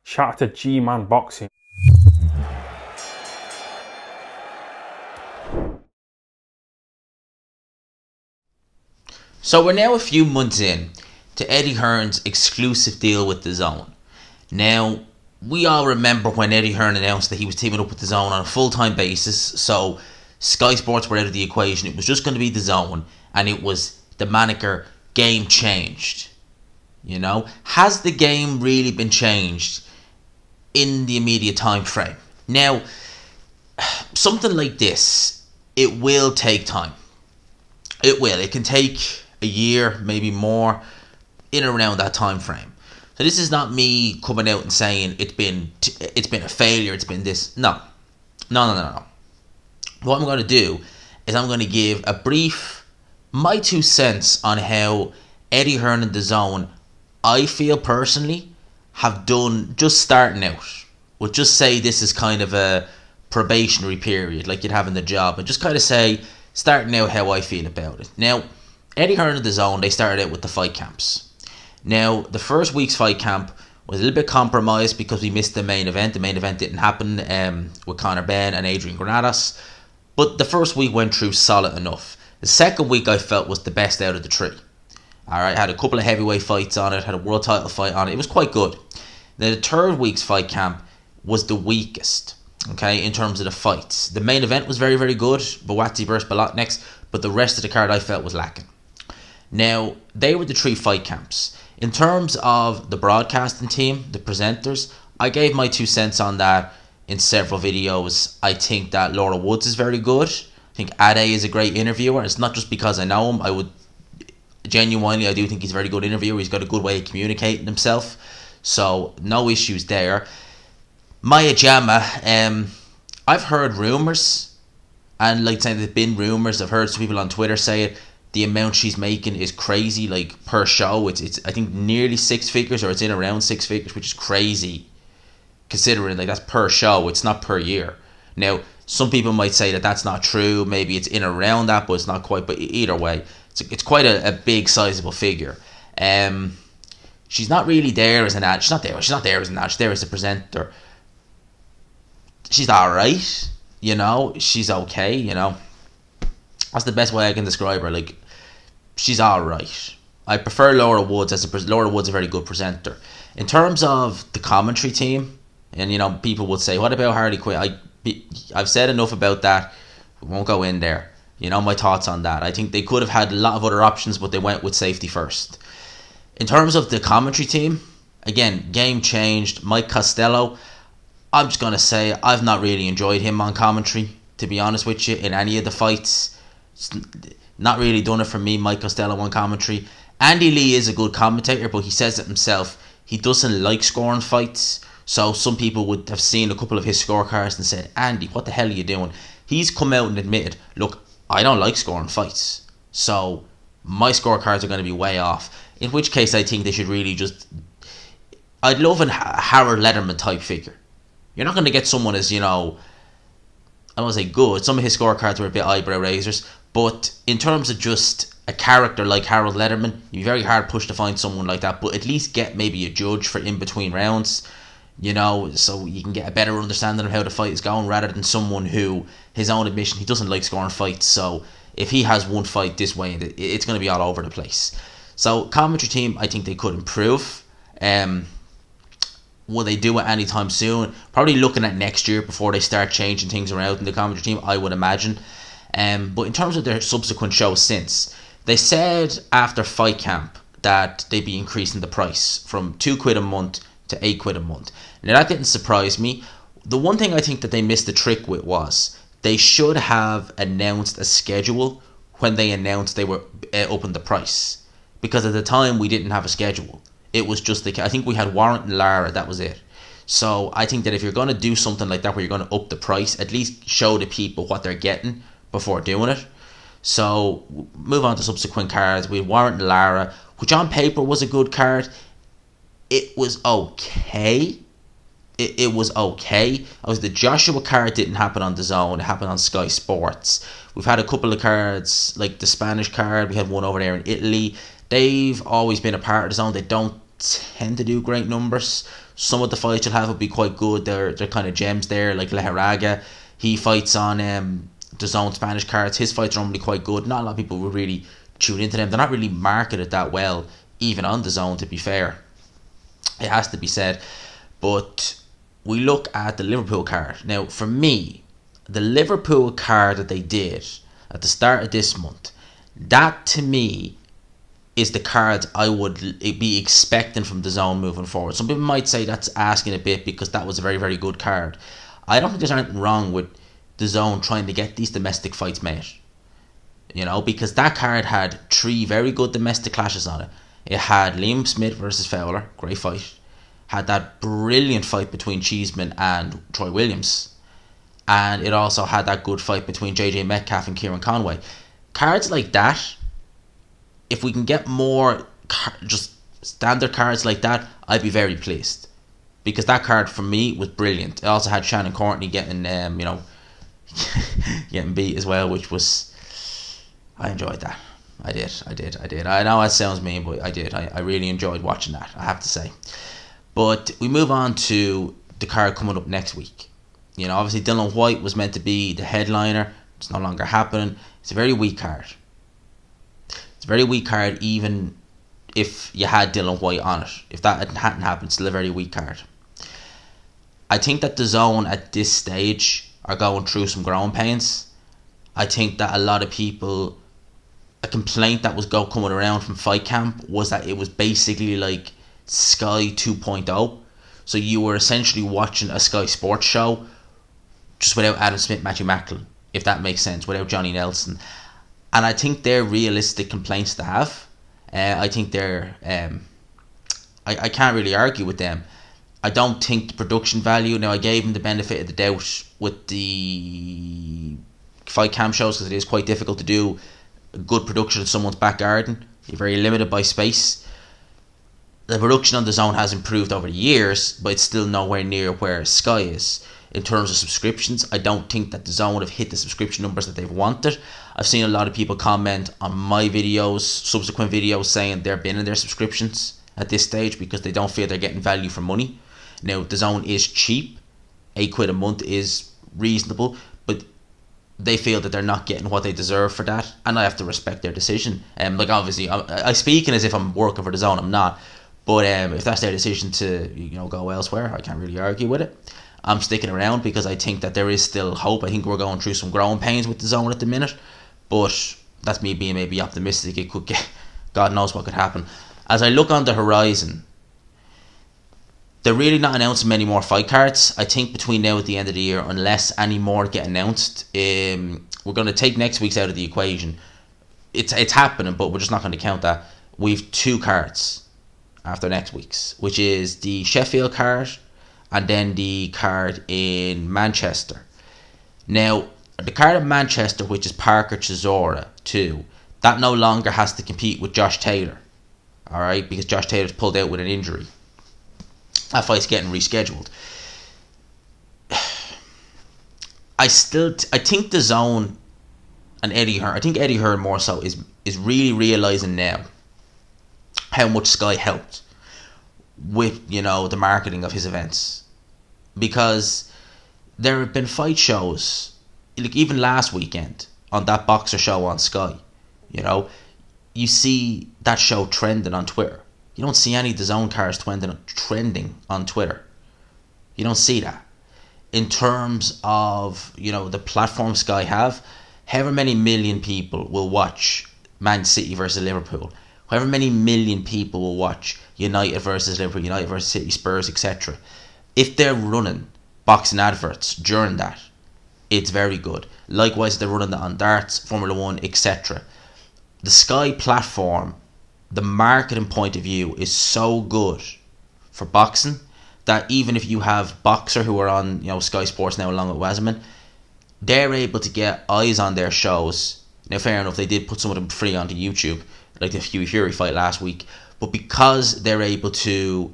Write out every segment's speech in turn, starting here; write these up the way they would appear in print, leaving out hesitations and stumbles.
Shout out to G-Man Boxing. So we're now a few months in to Eddie Hearn's exclusive deal with Dazn. Now, we all remember when Eddie Hearn announced that he was teaming up with Dazn on a full-time basis, so Sky Sports were out of the equation. It was just going to be Dazn, and it was the moniker Game Changed. You know, has the game really been changed in the immediate time frame? Now, something like this, it will take time. It will. It can take a year, maybe more, in and around that time frame. So this is not me coming out and saying it's been a failure, it's been this. No. What I'm going to do is I'm going to give a brief, my 2 cents on how Eddie Hearn and Dazn, I feel personally, have done just starting out. We'll just say this is kind of a probationary period, like you'd have in the job, and just kind of say, starting out, how I feel about it. Now, Eddie Hearn and Dazn, they started out with the fight camps. Now, the first week's fight camp was a little bit compromised because we missed the main event. The main event didn't happen with Conor Benn and Adrian Granados. But the first week went through solid enough. The second week I felt was the best out of the three. Alright, had a couple of heavyweight fights on it, had a world title fight on it. It was quite good. Now, the third week's fight camp was the weakest, okay, in terms of the fights. The main event was very, very good, Buatsi versus Balot next, but the rest of the card I felt was lacking. Now, they were the 3 fight camps. In terms of the broadcasting team, the presenters, I gave my 2 cents on that in several videos. I think that Laura Woods is very good. I think Ade is a great interviewer. It's not just because I know him. I do think he's a very good interviewer. He's got a good way of communicating himself. So, no issues there. Maya Jama, I've heard rumours, and like saying there's been rumours. I've heard some people on Twitter say it. The amount she's making is crazy, like per show. It's I think nearly 6 figures, or it's in around 6 figures, which is crazy considering like that's per show. It's not per year. Now, some people might say that that's not true. Maybe it's in around that, but it's not quite. But either way, it's quite a big, sizable figure. She's not really there as an ad. She's not there as an ad. She's there as a presenter. She's alright, you know. She's okay, you know. That's the best way I can describe her. Like, she's alright. I prefer Laura Woods Laura Woods is a very good presenter. In terms of the commentary team, and you know, people would say, what about Harley Quinn? I've said enough about that. We won't go in there. You know my thoughts on that. I think they could have had a lot of other options, but they went with safety first. In terms of the commentary team, again, game changed. Mike Costello, I'm just going to say I've not really enjoyed him on commentary, to be honest with you, in any of the fights. It's not really done it for me, Mike Costello on commentary. Andy Lee is a good commentator, but he says it himself. He doesn't like scoring fights. So some people would have seen a couple of his scorecards and said, Andy, what the hell are you doing? He's come out and admitted, look, I don't like scoring fights. So my scorecards are going to be way off. In which case I think they should really just... I'd love a Harold Letterman type figure. You're not going to get someone as, you know... I don't want to say good. Some of his scorecards were a bit eyebrow raisers. But in terms of just a character like Harold Letterman, you'd be very hard pushed to find someone like that. But at least get maybe a judge for in-between rounds. You know, so you can get a better understanding of how the fight is going, rather than someone who, his own admission, he doesn't like scoring fights. So if he has one fight this way, it's going to be all over the place. So commentary team, I think they could improve. Will they do it anytime soon? Probably looking at next year before they start changing things around in the commentary team, I would imagine. But in terms of their subsequent shows since, they said after fight camp that they'd be increasing the price from £2 a month to £8 a month. Now that didn't surprise me. The one thing I think that they missed the trick with was they should have announced a schedule when they announced they were upping the price, because at the time we didn't have a schedule. It was just I think we had Warrant and Lara, that was it. So I think that if you're going to do something like that where you're going to up the price, at least show the people what they're getting before doing it. So move on to subsequent cards. We had Warrant and Lara, which on paper was a good card. It was okay. It was okay. The Joshua card didn't happen on Dazn. It happened on Sky Sports. We've had a couple of cards, like the Spanish card. We had one over there in Italy. They've always been a part of Dazn. They don't tend to do great numbers. Some of the fights you'll have will be quite good. They're kind of gems there, like Leharaga. He fights on Dazn Spanish cards. His fights are normally quite good. Not a lot of people will really tune into them. They're not really marketed that well, even on Dazn, to be fair. It has to be said. But we look at the Liverpool card. Now, for me, the Liverpool card that they did at the start of this month, that to me is the card I would be expecting from Dazn moving forward. Some people might say that's asking a bit because that was a very, very good card. I don't think there's anything wrong with Dazn trying to get these domestic fights made. You know, because that card had 3 very good domestic clashes on it. It had Liam Smith versus Fowler, great fight. Had that brilliant fight between Cheeseman and Troy Williams. And it also had that good fight between JJ Metcalf and Kieran Conway. Cards like that, if we can get more just standard cards like that, I'd be very pleased. Because that card for me was brilliant. It also had Shannon Courtney getting, getting beat as well, which was, I enjoyed that. I did. I know it sounds mean, but I did. I really enjoyed watching that, I have to say. But we move on to the card coming up next week. You know, obviously Dylan White was meant to be the headliner. It's no longer happening. It's a very weak card. It's a very weak card, even if you had Dylan White on it. If that hadn't happened, it's still a very weak card. I think that Dazn at this stage are going through some growing pains. I think that a lot of people, a complaint that was coming around from Fight Camp was that it was basically like Sky 2.0. So you were essentially watching a Sky Sports show just without Adam Smith, Matthew Macklin, if that makes sense, without Johnny Nelson. And I think they're realistic complaints to have. I think they're I can't really argue with them. I don't think the production value, now I gave him the benefit of the doubt with the Fight Camp shows because it is quite difficult to do a good production in someone's back garden. You're very limited by space. The production on Dazn has improved over the years, but it's still nowhere near where Sky is. In terms of subscriptions, I don't think that Dazn would have hit the subscription numbers that they've wanted. I've seen a lot of people comment on my videos, subsequent videos, saying they're binning their subscriptions at this stage because they don't feel they're getting value for money. Now, Dazn is cheap. £8 a month is reasonable, but they feel that they're not getting what they deserve for that, and I have to respect their decision. Like obviously, I speaking as if I'm working for Dazn, I'm not. But if that's their decision to go elsewhere, I can't really argue with it. I'm sticking around because I think that there is still hope. I think we're going through some growing pains with Dazn at the minute, but that's me being maybe optimistic. It could get, God knows what could happen. As I look on the horizon, they're really not announcing many more fight cards. I think between now and the end of the year, unless any more get announced, we're going to take next week's out of the equation. It's happening, but we're just not going to count that. We've 2 cards after next week's, which is the Sheffield card and then the card in Manchester. Now, the card in Manchester, which is Parker Chisora 2, that no longer has to compete with Josh Taylor. Alright, because Josh Taylor's pulled out with an injury. That fight's getting rescheduled. I think Dazn and Eddie Hearn, I think Eddie Hearn more so is really realising now how much Sky helped with the marketing of his events, because there have been fight shows like even last weekend on that boxer show on Sky. You see that show trending on Twitter. You don't see any Dazn cards trending on Twitter. You don't see that. In terms of the platform Sky have, however many million people will watch Man City versus Liverpool, however many million people will watch United versus Liverpool, United versus City, Spurs, etc. If they're running boxing adverts during that, it's very good. Likewise, if they're running that on darts, Formula 1, etc. The Sky platform, the marketing point of view is so good for boxing that even if you have Boxer who are on Sky Sports now along with Wasserman, they're able to get eyes on their shows. Now fair enough, they did put some of them free onto YouTube, like the Huey Fury fight last week, but because they're able to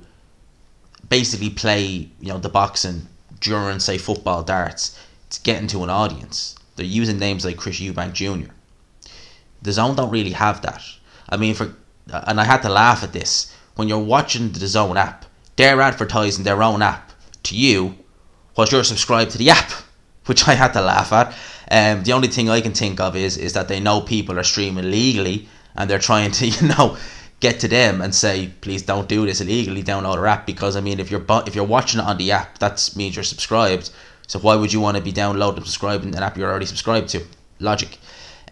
basically play the boxing during say football, darts, it's getting to an audience. They're using names like Chris Eubank Jr. Dazn don't really have that. I mean, and I had to laugh at this, when you're watching the Dazn app, they're advertising their own app to you whilst you're subscribed to the app, which I had to laugh at. The only thing I can think of is that they know people are streaming illegally and they're trying to, get to them and say, please don't do this illegally, download our app. Because I mean, if you're watching it on the app, that means you're subscribed. So why would you want to be downloading and subscribing an app you're already subscribed to? Logic.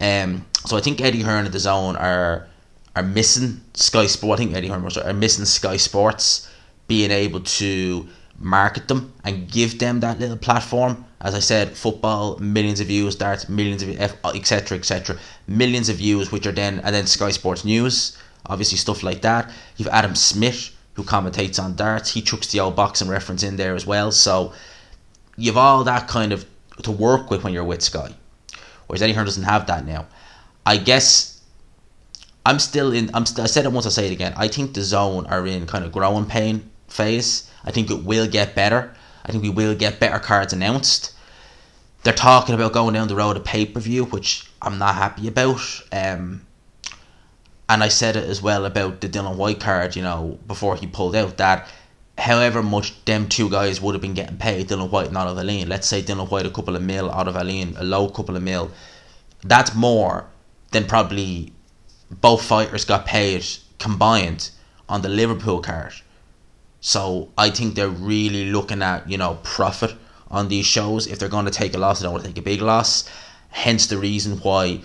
So I think Eddie Hearn and Dazn are missing Sky Sport. I think Eddie Hearn are missing Sky Sports being able to market them and give them that little platform. As I said, football, millions of views, darts, millions of etc, millions of views, which are then, and then Sky Sports News, obviously stuff like that. You've Adam Smith, who commentates on darts. He chucks the old boxing reference in there as well. So you've all that kind of to work with when you're with Sky. Whereas Eddie Hearn doesn't have that now. I guess I said it once, I'll say it again. I think Dazn are in kind of growing pain phase. I think it will get better. I think we will get better cards announced. They're talking about going down the road of pay-per-view, which I'm not happy about. And I said it as well about the Dylan White card, before he pulled out, that however much them two guys would have been getting paid, Dylan White and Olive Aline, let's say Dylan White a couple of mil, Olive Aline a low couple of mil, that's more than probably both fighters got paid combined on the Liverpool card. So I think they're really looking at, profit on these shows. If they're going to take a loss, they don't want to take a big loss. Hence the reason why,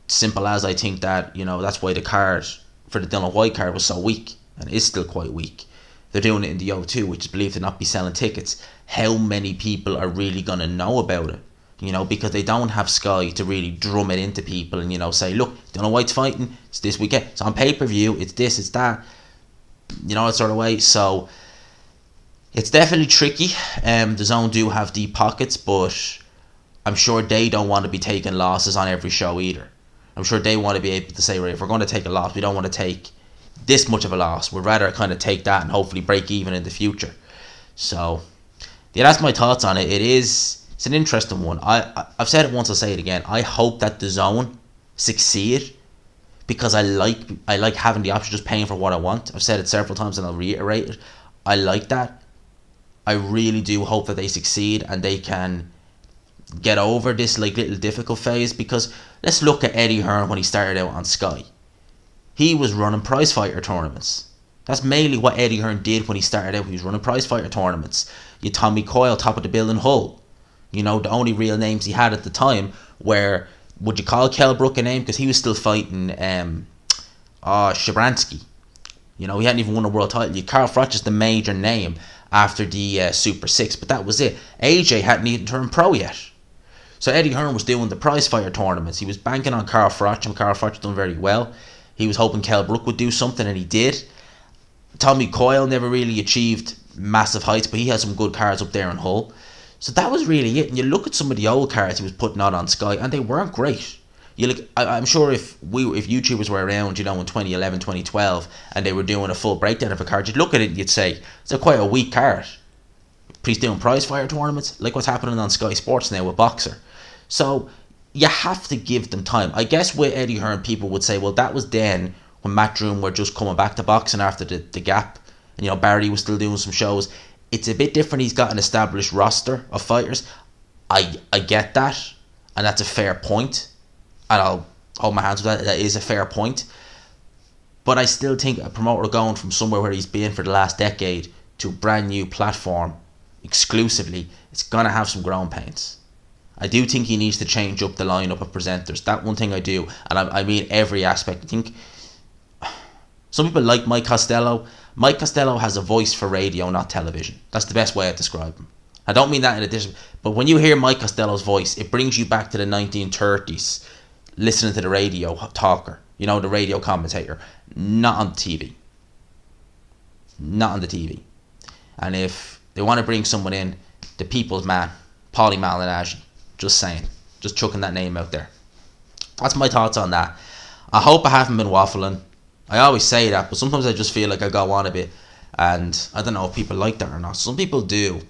simple as I think that, that's why the card for the Dylan White card was so weak, and is still quite weak. They're doing it in the O2, which is believed to not be selling tickets. How many people are really going to know about it? Because they don't have Sky to really drum it into people and, say, look, Dylan White's fighting, it's this weekend, it's on pay-per-view, it's this, it's that. That sort of way. So it's definitely tricky. The Dazn do have deep pockets, but I'm sure they don't want to be taking losses on every show either. I'm sure they want to be able to say, right, if we're going to take a loss, we don't want to take this much of a loss. We'd rather kind of take that and hopefully break even in the future. So yeah, that's my thoughts on it. It's an interesting one. I've said it once, I'll say it again. I hope that the Dazn succeed, because I like having the option, just paying for what I want. I've said it several times and I'll reiterate it. I like that. I really do hope that they succeed and they can get over this little difficult phase, because let's look at Eddie Hearn when he started out on Sky. He was running prize fighter tournaments. That's mainly what Eddie Hearn did when he started out. He was running prize fighter tournaments. You Tommy Coyle, top of the bill in Hull. The only real names he had at the time were, would you call Kell Brook a name? Because he was still fighting Shabransky. He hadn't even won a world title. Carl Froch is the major name after the Super 6, but that was it. AJ hadn't even turned pro yet. So Eddie Hearn was doing the prize fighter tournaments. He was banking on Carl Froch, and Carl Froch done very well. He was hoping Kell Brook would do something, and he did. Tommy Coyle never really achieved massive heights, but he had some good cards up there in Hull. So that was really it. And you look at some of the old cards he was putting out on Sky, and they weren't great. I'm sure if YouTubers were around, in 2011, 2012, and they were doing a full breakdown of a card, you'd look at it and you'd say, it's quite a weak card. He's doing prize fire tournaments, like what's happening on Sky Sports now with Boxer. So you have to give them time. I guess with Eddie Hearn, people would say, well, that was then when Matchroom were just coming back to boxing after the gap, and Barry was still doing some shows. It's a bit different. He's got an established roster of fighters. I get that, and that's a fair point, and I'll hold my hands with that. That is a fair point. But I still think a promoter going from somewhere where he's been for the last decade to a brand new platform exclusively, it's going to have some growing pains. I do think he needs to change up the lineup of presenters. That one thing I do, and I mean every aspect. I think some people like Mike Costello. Mike Costello has a voice for radio, not television. That's the best way to describe him. I don't mean that in a different, but when you hear Mike Costello's voice, it brings you back to the 1930s, listening to the radio talker, the radio commentator, not on TV. Not on the TV. And if they want to bring someone in, the people's man, Paulie Malignaggi, just saying, just chucking that name out there. That's my thoughts on that. I hope I haven't been waffling. I always say that, but sometimes I just feel like I go on a bit, and I don't know if people like that or not. Some people do,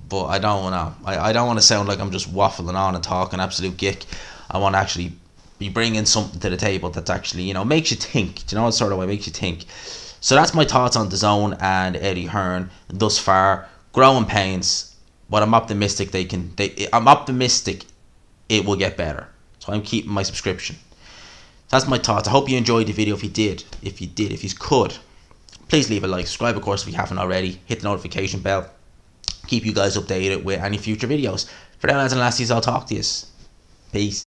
but I don't know. I don't want to sound like I'm just waffling on and talking absolute geek. I want to actually be bringing something to the table that's actually, makes you think. Do you know what sort of way makes you think? So that's my thoughts on Dazn and Eddie Hearn thus far. Growing pains, but I'm optimistic I'm optimistic it will get better. So I'm keeping my subscription. That's my thoughts. I hope you enjoyed the video. If you could, please leave a like, subscribe of course if you haven't already, hit the notification bell, keep you guys updated with any future videos. For now, lads and lassies, I'll talk to you. Peace.